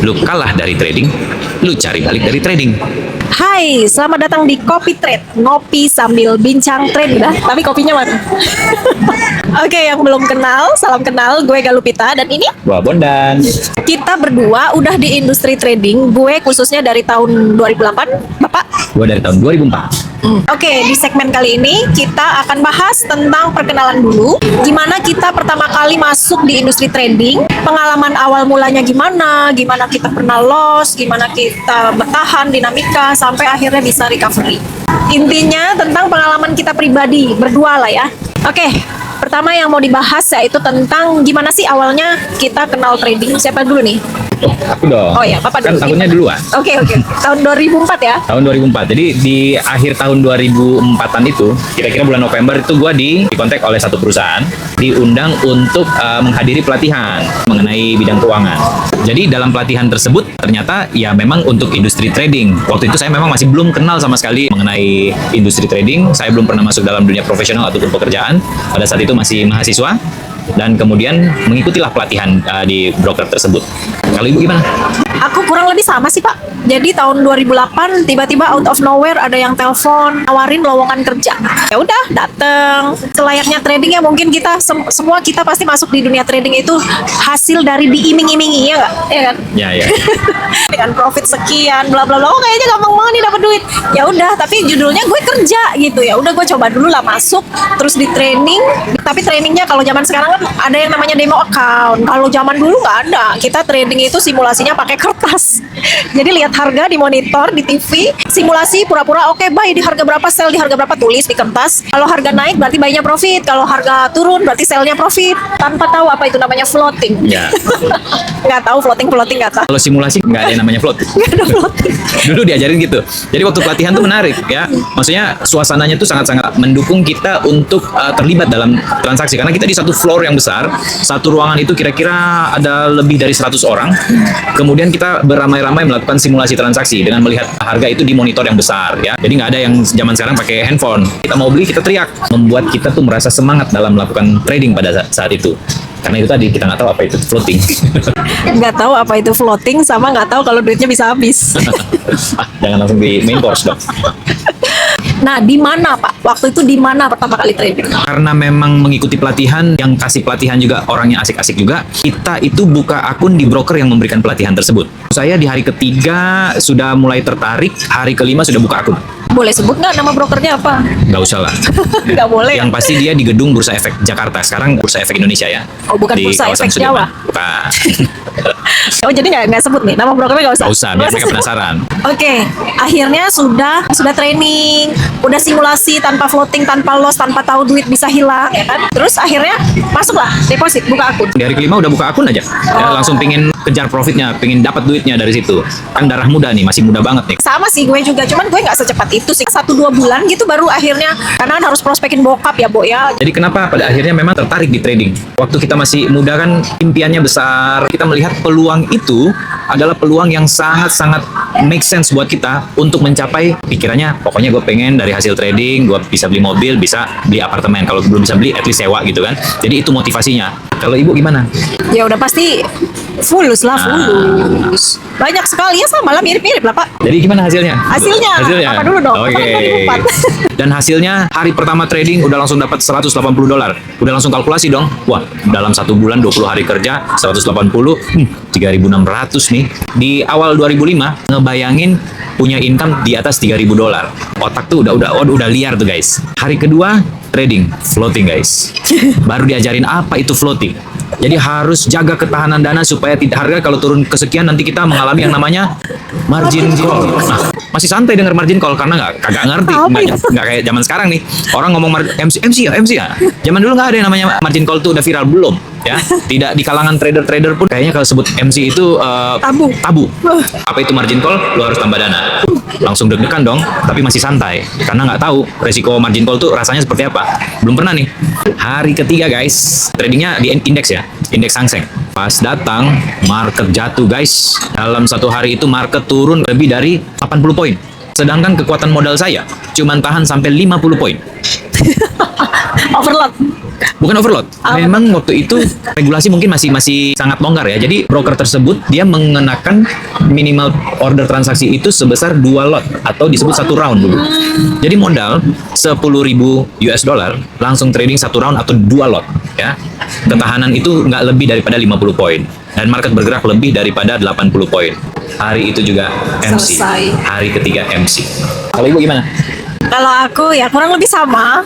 Lu kalah dari trading, lu cari balik dari trading. Hai, selamat datang di Kopi Trade. Ngopi sambil bincang trade dah. Tapi kopinya mana? Oke, yang belum kenal, salam kenal. Gue Galupita dan ini Wah, Bondan. kita berdua udah di industri trading. Gue khususnya dari tahun 2008, Bapak. Gua dari tahun 2004. Oke, di segmen kali ini kita akan bahas tentang perkenalan dulu. Gimana kita pertama kali masuk di industri trading, pengalaman awal mulanya gimana, gimana kita pernah loss, gimana kita bertahan, dinamika, sampai akhirnya bisa recovery. Intinya tentang pengalaman kita pribadi, berdua lah ya. Oke, pertama yang mau dibahas yaitu tentang gimana sih awalnya kita kenal trading. Siapa dulu nih? Oh, aku dong. Oh ya, Papa Kan dulu. tahunnya duluan. Oke. Tahun 2004 ya? Tahun 2004. Jadi di akhir tahun 2004-an itu, kira-kira bulan November itu gua dikontak oleh satu perusahaan, diundang untuk menghadiri pelatihan mengenai bidang keuangan. Jadi dalam pelatihan tersebut ternyata ya memang untuk industri trading. Waktu itu saya memang masih belum kenal sama sekali mengenai industri trading. Saya belum pernah masuk dalam dunia profesional ataupun pekerjaan. Pada saat itu masih mahasiswa. Dan kemudian mengikutilah pelatihan di broker tersebut. Kalau Ibu gimana? Aku kurang lebih sama sih Pak. Jadi tahun 2008 tiba-tiba out of nowhere ada yang telepon nawarin lowongan kerja. Ya udah dateng. Selayaknya trading ya mungkin kita semua kita pasti masuk di dunia trading itu hasil dari diiming-imingi ya nggak? Ya kan? Ya. Dengan profit sekian bla bla bla. Oh kayaknya gampang banget nih dapat duit. Ya udah tapi judulnya gue kerja gitu ya. Udah gue coba dulu lah masuk terus di training. Tapi trainingnya kalau zaman sekarang kan ada yang namanya demo account. Kalau zaman dulu nggak ada. Kita trading itu simulasinya pakai kertas. Jadi lihat harga di monitor, di TV, simulasi pura-pura oke buy di harga berapa, sell di harga berapa, tulis di kertas. Kalau harga naik berarti buy-nya profit, kalau harga turun berarti sell-nya profit. Tanpa tahu apa itu namanya floating. Ya. Nggak tahu floating nggak tahu. Kalau simulasi nggak ada yang namanya float. Nggak ada floating. Dulu diajarin gitu. Jadi waktu pelatihan tuh menarik ya. Maksudnya suasananya tuh sangat-sangat mendukung kita untuk terlibat dalam transaksi. Karena kita di satu floor yang besar, satu ruangan itu kira-kira ada lebih dari 100 orang. Kemudian kita beramai-ramai melakukan simulasi transaksi dengan melihat harga itu di monitor yang besar ya. Jadi nggak ada yang zaman sekarang pakai handphone. Kita mau beli kita teriak, membuat kita tuh merasa semangat dalam melakukan trading pada saat itu. Karena itu tadi kita nggak tahu apa itu floating. Nggak tahu apa itu floating sama nggak tahu kalau duitnya bisa habis. Jangan langsung di main course dong. Nah, di mana Pak? Waktu itu di mana pertama kali trading? Karena memang mengikuti pelatihan, yang kasih pelatihan juga orangnya asik-asik juga, kita itu buka akun di broker yang memberikan pelatihan tersebut. Saya di hari ketiga sudah mulai tertarik, hari kelima sudah buka akun. Boleh sebut nggak nama brokernya apa? Nggak usah lah. Nggak boleh. Yang pasti dia di gedung Bursa Efek Jakarta. Sekarang Bursa Efek Indonesia ya. Oh, bukan Di Bursa kawasan Efek Sudirman. Jawa. Bukan. Oh, jadi nggak sebut nih nama brokernya nggak usah. Nggak usah, biar mereka penasaran. Oke, akhirnya sudah training, udah simulasi tanpa floating, tanpa loss, tanpa tahu duit bisa hilang, ya kan? Terus akhirnya masuklah deposit, buka akun. Di hari kelima udah buka akun aja. Ya, langsung pingin kejar profitnya, pingin dapat duitnya dari situ. Kan darah muda nih, masih muda banget nih. Sama sih gue juga, cuman gue nggak secepat itu sih. 1-2 bulan gitu baru akhirnya, karena kan harus prospekin bokap ya, Bo ya. Jadi kenapa pada akhirnya memang tertarik di trading? Waktu kita masih muda kan impiannya besar. Kita melihat peluang itu adalah peluang yang sangat-sangat make sense buat kita untuk mencapai pikirannya. Pokoknya gue pengen dari hasil trading, gue bisa beli mobil, bisa beli apartemen. Kalau belum bisa beli, at least sewa gitu kan. Jadi itu motivasinya. Kalau Ibu gimana? Ya udah pasti fulus lah, fulus. Banyak sekali ya, sama lah mirip-mirip lah Pak. Jadi gimana hasilnya? Hasilnya, apa dulu dong? Oke. Kan 2004. Dan hasilnya hari pertama trading udah langsung dapat $180. Udah langsung kalkulasi dong. Wah, dalam 1 bulan 20 hari kerja 180, 3.600 nih. Di awal 2005 ngebayangin punya income di atas $3.000. Otak tuh udah liar tuh guys. Hari kedua trading floating guys. Baru diajarin apa itu floating. Jadi harus jaga ketahanan dana supaya tidak harga kalau turun kesekian nanti kita mengalami yang namanya margin call. Nah, masih santai dengar margin call karena kagak ngerti, nggak kayak zaman sekarang nih. Orang ngomong MC ya. Zaman dulu nggak ada yang namanya margin call tuh udah viral belum ya. Tidak di kalangan trader pun kayaknya kalau sebut MC itu tabu. Apa itu margin call? Lu harus tambah dana. Langsung deg-degan dong, tapi masih santai karena nggak tahu resiko margin call tuh rasanya seperti apa. Belum pernah nih. Hari ketiga guys, tradingnya di indeks ya, indeks Hang Seng. Pas datang, market jatuh guys. Dalam satu hari itu market turun lebih dari 80 poin. Sedangkan kekuatan modal saya cuma tahan sampai 50 poin. Overload. Bukan overload. Memang waktu itu regulasi mungkin masih sangat longgar ya. Jadi broker tersebut dia mengenakan minimal order transaksi itu sebesar 2 lot atau disebut satu round dulu. Jadi modal 10.000 US dollar langsung trading satu round atau 2 lot ya. Ketahanan itu nggak lebih daripada 50 poin dan market bergerak lebih daripada 80 poin. Hari itu juga MC. Selesai. Hari ketiga MC. Kalau Ibu gimana? Kalau aku ya kurang lebih sama.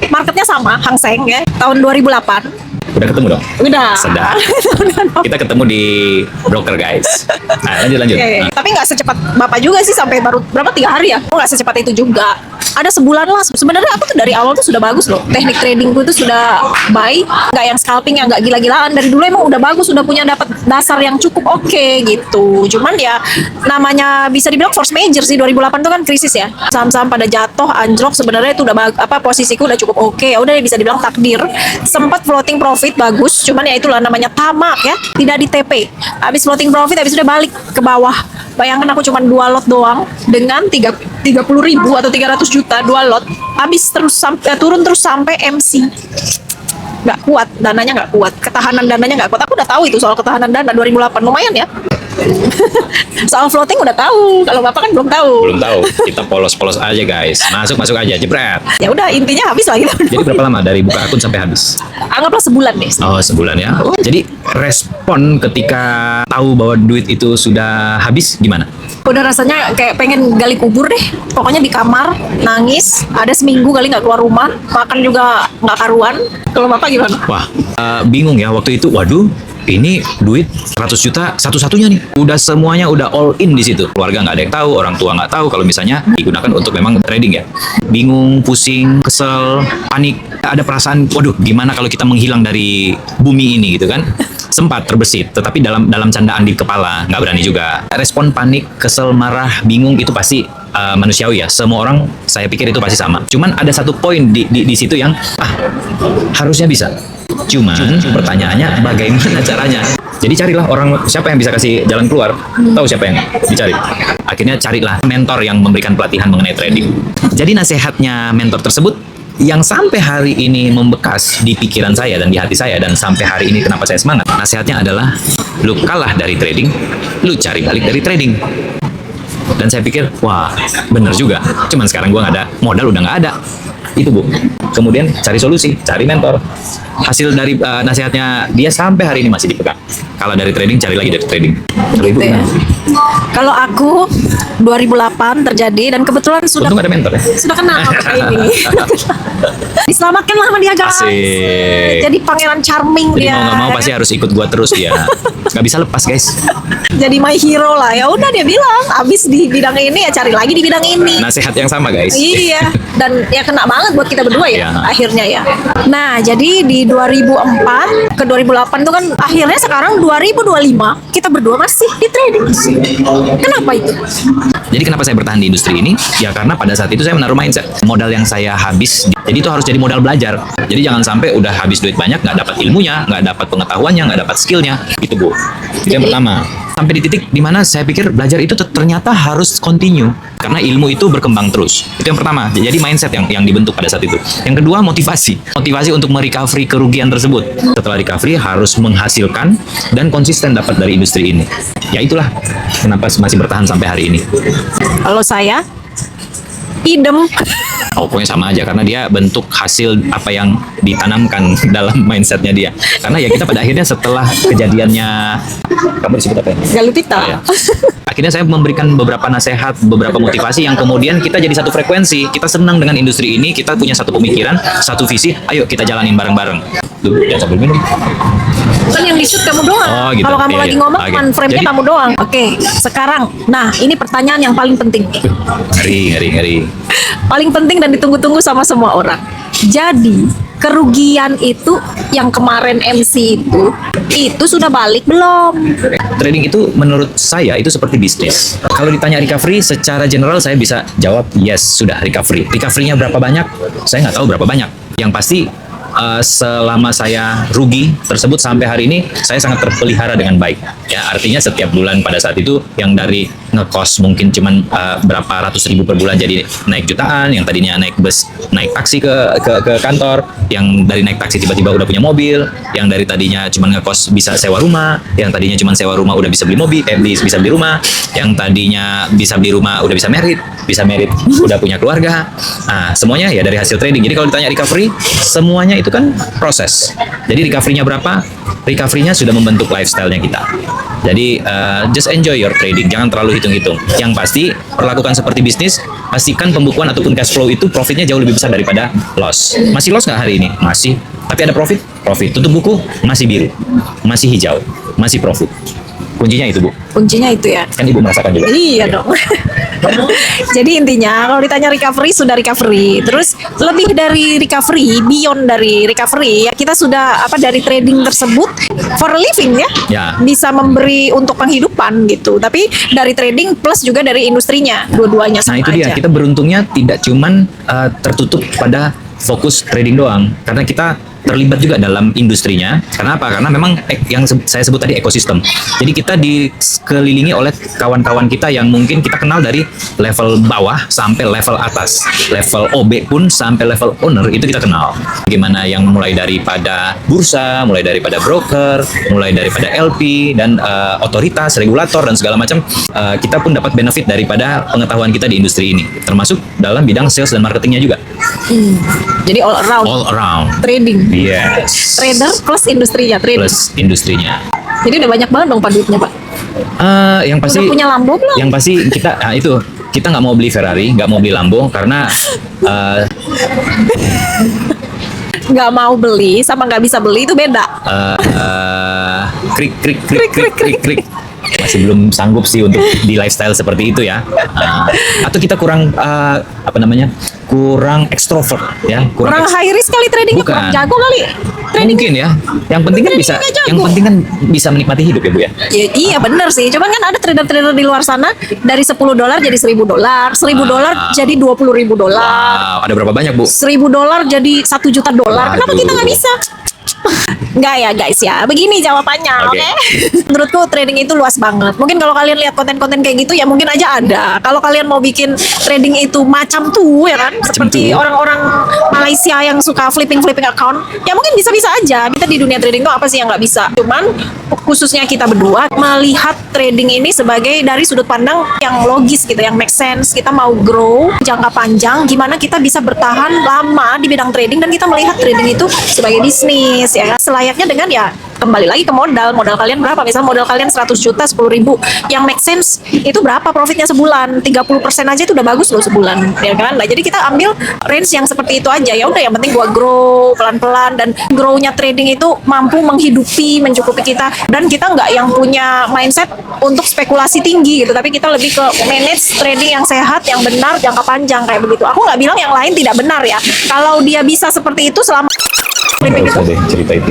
Marketnya sama, Hang Seng ya, tahun 2008. Udah ketemu dong? Udah. Sedap. Kita ketemu di broker guys. Nah, lanjut. Oke. Nah, Tapi nggak secepat Bapak juga sih, sampai baru berapa 3 hari ya? Nggak secepat itu juga. Ada sebulan lah. Sebenarnya aku tuh dari awal tuh sudah bagus loh. Teknik tradingku tuh sudah buy, nggak yang scalping yang nggak gila-gilaan. Dari dulu emang udah bagus, udah punya dapat dasar yang cukup oke gitu. Cuman ya namanya bisa dibilang force major sih, 2008 tuh kan krisis ya. Saham-saham pada jatuh, anjlok, sebenarnya itu udah posisiku udah cukup oke. Ya udah bisa dibilang takdir. Sempat floating profit bagus, cuman ya itulah namanya tamak ya, tidak di TP. Habis floating profit habis udah balik ke bawah. Bayangkan aku cuma 2 lot doang dengan 30.000 atau 300 juta 2 lot. Habis terus turun terus sampai MC. Nggak kuat, dananya nggak kuat, ketahanan dananya nggak kuat. Aku udah tahu itu soal ketahanan dana 2008, lumayan ya. Soal floating udah tahu, kalau Bapak kan belum tahu. belum tahu. Kita polos-polos aja guys. Masuk aja, jebret. Ya udah, intinya habis lah gitu. Jadi berapa lama dari buka akun sampai habis? Anggaplah sebulan deh. Oh, sebulan ya. Jadi respon ketika tahu bahwa duit itu sudah habis gimana? Udah rasanya kayak pengen gali kubur deh. Pokoknya di kamar, nangis. Ada seminggu kali nggak keluar rumah. Makan juga nggak karuan. Kalau Bapak gimana? Wah, bingung ya waktu itu. Waduh, ini duit 100 juta satu-satunya nih. Udah semuanya udah all in di situ. Keluarga nggak ada yang tahu, orang tua nggak tahu kalau misalnya digunakan untuk memang trading ya. Bingung, pusing, kesel, panik. Ada perasaan, waduh, gimana kalau kita menghilang dari bumi ini gitu kan? Sempat terbesit, tetapi dalam candaan di kepala, nggak berani juga. Respon panik, kesel, marah, bingung itu pasti manusiawi ya. Semua orang saya pikir itu pasti sama. Cuman ada satu poin di situ yang harusnya bisa. Cuman pertanyaannya bagaimana caranya? Jadi carilah orang siapa yang bisa kasih jalan keluar. Tahu siapa yang dicari? Akhirnya carilah mentor yang memberikan pelatihan mengenai trading. Jadi nasihatnya mentor tersebut yang sampai hari ini membekas di pikiran saya dan di hati saya, dan sampai hari ini kenapa saya semangat. Nasihatnya adalah lu kalah dari trading, lu cari balik dari trading. Dan saya pikir, wah bener juga. Cuman sekarang gua nggak ada modal, udah nggak ada. Itu Bu. Kemudian cari solusi, cari mentor. Hasil dari nasihatnya dia sampai hari ini masih dipegang. Kalau dari trading, cari lagi dari trading. Kalau Ibu Gitu ya. gimana? Kalau aku 2008 terjadi, dan kebetulan sudah Untung ada mentor ya. sudah kenal ini. Diselamatkan lah sama dia guys. Asik. Jadi pangeran charming Jadi dia. mau nggak mau pasti harus ikut gua terus dia. Nggak bisa lepas guys. Jadi my hero lah. Ya udah, dia bilang habis di bidang ini ya cari lagi di bidang ini. Nasihat yang sama guys. Iya, dan ya kena banget buat kita berdua ya, Iya. akhirnya ya. Nah, jadi di 2004 ke 2008 tuh kan akhirnya sekarang 2025 kita berdua masih di trading. Kenapa itu? Jadi kenapa saya bertahan di industri ini? Ya karena pada saat itu saya menaruh mindset. Modal yang saya habis, jadi itu harus jadi modal belajar. Jadi jangan sampai udah habis duit banyak, nggak dapat ilmunya, nggak dapat pengetahuannya, nggak dapat skillnya. Itu Bu. Itu yang pertama. Sampai di titik dimana saya pikir belajar itu ternyata harus continue. Karena ilmu itu berkembang terus. Itu yang pertama. Jadi mindset yang dibentuk pada saat itu. Yang kedua, motivasi. Motivasi untuk merecovery kerugian tersebut. Setelah recovery harus menghasilkan dan konsisten dapat dari industri ini. Ya itulah kenapa masih bertahan sampai hari ini. Kalau saya idem. Oh, pokoknya sama aja karena dia bentuk hasil apa yang ditanamkan dalam mindsetnya dia. Karena ya kita pada akhirnya setelah kejadiannya, kamu disebut apa ya? Galupita. Ya. Akhirnya saya memberikan beberapa nasihat, beberapa motivasi yang kemudian kita jadi satu frekuensi. Kita senang dengan industri ini, kita punya satu pemikiran, satu visi. Ayo kita jalanin bareng-bareng. Tuh, jangan sambil minum. Kan yang di-shoot kamu doang. Oh, gitu. Kalau kamu Iya, lagi iya. ngomong, Oke. kan frame-nya Jadi- kamu doang. Oke, sekarang. Nah, ini pertanyaan yang paling penting. Ngeri. Paling penting dan ditunggu-tunggu sama semua orang. Jadi, kerugian itu yang kemarin MC itu sudah balik belum? Trading itu menurut saya itu seperti bisnis. Kalau ditanya recovery, secara general saya bisa jawab yes, sudah recovery. Recovery-nya berapa banyak? Saya nggak tahu berapa banyak. Yang pasti selama saya rugi tersebut sampai hari ini saya sangat terpelihara dengan baik. Ya, artinya setiap bulan pada saat itu yang dari ngekos mungkin cuman berapa ratus ribu per bulan jadi naik jutaan, yang tadinya naik bus naik taksi ke kantor, yang dari naik taksi tiba-tiba udah punya mobil, yang dari tadinya cuman ngekos bisa sewa rumah, yang tadinya cuman sewa rumah udah bisa beli mobil, bisa beli rumah, yang tadinya bisa beli rumah udah bisa merit udah punya keluarga. Nah, semuanya ya dari hasil trading. Jadi kalau ditanya recovery, semuanya itu kan proses. Jadi recovery-nya berapa? Recovery-nya sudah membentuk lifestyle-nya kita. Jadi just enjoy your trading, jangan terlalu hitung-hitung. Yang pasti perlakukan seperti bisnis, pastikan pembukuan ataupun cash flow itu profitnya jauh lebih besar daripada loss. Masih loss nggak hari ini? Masih. Tapi ada profit? Profit. Tutup buku? Masih biru, masih hijau, masih profit. Kuncinya itu, Bu. Kuncinya itu ya. Kan Ibu merasakan juga. Iya dong. Jadi intinya kalau ditanya recovery, sudah recovery. Terus lebih dari recovery, beyond dari recovery, ya kita sudah dari trading tersebut for a living ya. Ya. Bisa memberi untuk penghidupan gitu. Tapi dari trading plus juga dari industrinya, dua-duanya Nah sama itu dia, aja. kita beruntungnya tidak cuman tertutup pada fokus trading doang, karena kita terlibat juga dalam industrinya. Karena apa? Karena memang yang saya sebut tadi ekosistem. Jadi kita dikelilingi oleh kawan-kawan kita yang mungkin kita kenal dari level bawah sampai level atas. Level OB pun sampai level owner itu kita kenal. Gimana yang mulai daripada bursa, mulai daripada broker, mulai daripada LP dan otoritas, regulator dan segala macam. Kita pun dapat benefit daripada pengetahuan kita di industri ini. Termasuk dalam bidang sales dan marketingnya juga. Jadi all around. All around. Trading. Yes. Trader plus industrinya, trading. Plus industrinya. Jadi udah banyak banget dong Pak duitnya Pak. Yang pasti Udah punya Lambo belum? Yang pasti kita nggak mau beli Ferrari, nggak mau beli Lambo karena Nggak mau beli sama nggak bisa beli itu beda. krik krik krik krik krik krik. Masih belum sanggup sih untuk di lifestyle seperti itu ya. Atau kita kurang kurang ekstrovert ya, Kurang high risk kali tradingnya, Bukan. kurang jago kali. Trading. Mungkin ya. Yang penting kan bisa, Tradingnya jago. yang penting kan bisa menikmati hidup ya Bu ya. Ya, iya bener sih. Cuman kan ada trader-trader di luar sana dari $10 jadi $1.000, $1.000 jadi $20.000, Wow, ada berapa banyak Bu? $1.000 jadi $1 juta. Kenapa Waduh. kita nggak bisa? Enggak ya guys ya, begini jawabannya, oke? Oke. Menurutku trading itu luas banget. Mungkin kalau kalian lihat konten-konten kayak gitu ya mungkin aja ada. Kalau kalian mau bikin trading itu macam tuh ya kan, seperti tuh. orang-orang Malaysia yang suka flipping account, ya mungkin bisa-bisa aja. Kita di dunia trading tuh apa sih yang nggak bisa? Cuman khususnya kita berdua melihat trading ini sebagai dari sudut pandang yang logis gitu, yang make sense. Kita mau grow jangka panjang, gimana kita bisa bertahan lama di bidang trading dan kita melihat trading itu sebagai bisnis ya kan. Selayaknya dengan ya kembali lagi ke modal kalian berapa, misal modal kalian 100 juta 10.000 yang make sense itu berapa profitnya sebulan, 30% aja itu udah bagus loh sebulan ya kan. Nah jadi kita ambil range yang seperti itu aja, ya udah yang penting gua grow pelan-pelan dan grow-nya trading itu mampu menghidupi mencukupi kita, dan kita nggak yang punya mindset untuk spekulasi tinggi gitu, tapi kita lebih ke manage trading yang sehat, yang benar, jangka panjang kayak begitu. Aku nggak bilang yang lain tidak benar ya, kalau dia bisa seperti itu selama Nggak usah deh cerita itu.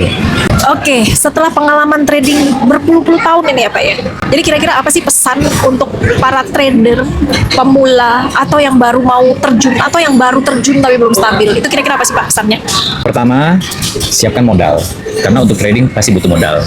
Oke, setelah pengalaman trading berpuluh-puluh tahun ini ya Pak ya. Jadi kira-kira apa sih pesan untuk para trader pemula atau yang baru mau terjun atau yang baru terjun tapi belum stabil? Itu kira-kira apa sih Pak pesannya? Pertama, siapkan modal. Karena untuk trading pasti butuh modal.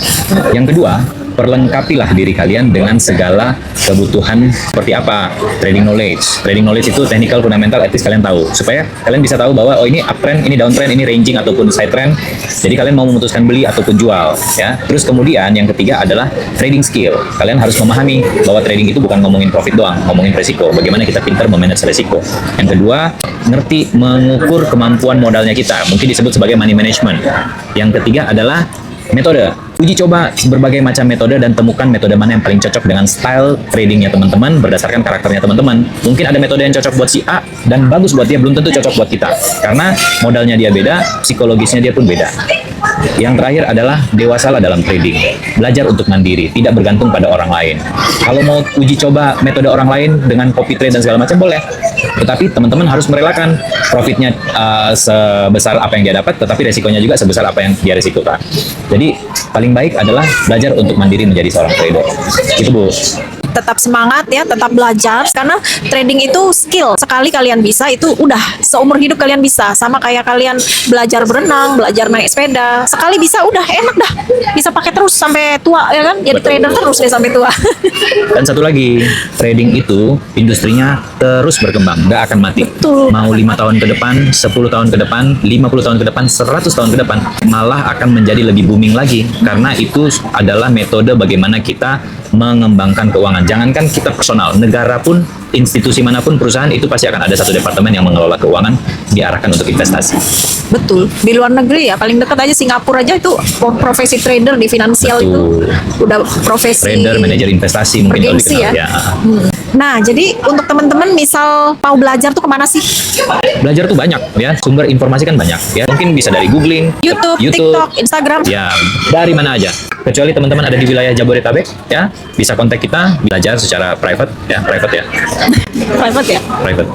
Yang kedua, perlengkapilah diri kalian dengan segala kebutuhan seperti apa? Trading knowledge. Trading knowledge itu technical, fundamental, at least kalian tahu. Supaya kalian bisa tahu bahwa oh ini uptrend, ini downtrend, ini ranging ataupun side trend. Jadi kalian mau memutuskan beli ataupun jual, ya. Terus kemudian yang ketiga adalah trading skill. Kalian harus memahami bahwa trading itu bukan ngomongin profit doang, ngomongin resiko. Bagaimana kita pintar memanage resiko. Yang kedua, ngerti mengukur kemampuan modalnya kita. Mungkin disebut sebagai money management. Yang ketiga adalah metode. Uji coba berbagai macam metode dan temukan metode mana yang paling cocok dengan style tradingnya teman-teman berdasarkan karakternya teman-teman. Mungkin ada metode yang cocok buat si A dan bagus buat dia, belum tentu cocok buat kita. Karena modalnya dia beda, psikologisnya dia pun beda. Yang terakhir adalah dewasalah dalam trading. Belajar untuk mandiri, tidak bergantung pada orang lain. Kalau mau uji coba metode orang lain dengan copy trade dan segala macam boleh. Tetapi teman-teman harus merelakan profitnya sebesar apa yang dia dapat, tetapi resikonya juga sebesar apa yang dia resikokan. Jadi paling baik adalah belajar untuk mandiri menjadi seorang trader. Itu Bu. tetap semangat ya, tetap belajar karena trading itu skill. Sekali kalian bisa itu udah seumur hidup kalian bisa. Sama kayak kalian belajar berenang, belajar naik sepeda. Sekali bisa udah enak dah. Bisa pakai terus sampai tua ya kan? Jadi trader terus deh sampai tua. Dan satu lagi, trading itu industrinya terus berkembang, nggak akan mati. Betul. Mau 5 tahun ke depan, 10 tahun ke depan, 50 tahun ke depan, 100 tahun ke depan, malah akan menjadi lebih booming lagi. Karena itu adalah metode bagaimana kita mengembangkan keuangan. Jangankan kita personal, negara pun, institusi manapun, perusahaan itu pasti akan ada satu departemen yang mengelola keuangan diarahkan untuk investasi. Betul. Di luar negeri ya paling dekat aja Singapura aja itu profesi trader di finansial itu udah profesi Trader, manajer investasi mungkin kalau bergengsi dikenal ya. ya. Nah, jadi untuk teman-teman misal mau belajar tuh kemana sih? Belajar tuh banyak ya, sumber informasi kan banyak ya. Mungkin bisa dari googling, YouTube, TikTok, Instagram. ya dari mana aja. Kecuali teman-teman ada di wilayah Jabodetabek ya, bisa kontak kita belajar secara private ya, private ya, Private ya. private.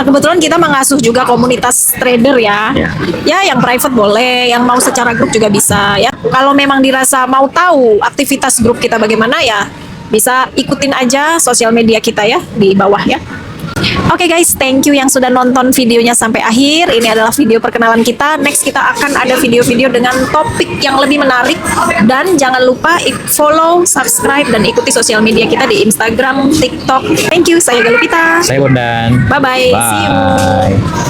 Kebetulan kita mengasuh juga komunitas trader ya. Ya. Ya, yang private boleh, yang mau secara grup juga bisa ya. Kalau memang dirasa mau tahu aktivitas grup kita bagaimana ya, bisa ikutin aja sosial media kita ya di bawah ya. Oke guys, thank you yang sudah nonton videonya sampai akhir. Ini adalah video perkenalan kita. Next kita akan ada video-video dengan topik yang lebih menarik. Dan jangan lupa follow, subscribe, dan ikuti sosial media kita di Instagram, TikTok. Thank you, saya Galupita. Saya Bondan. Bye-bye. See you. Bye.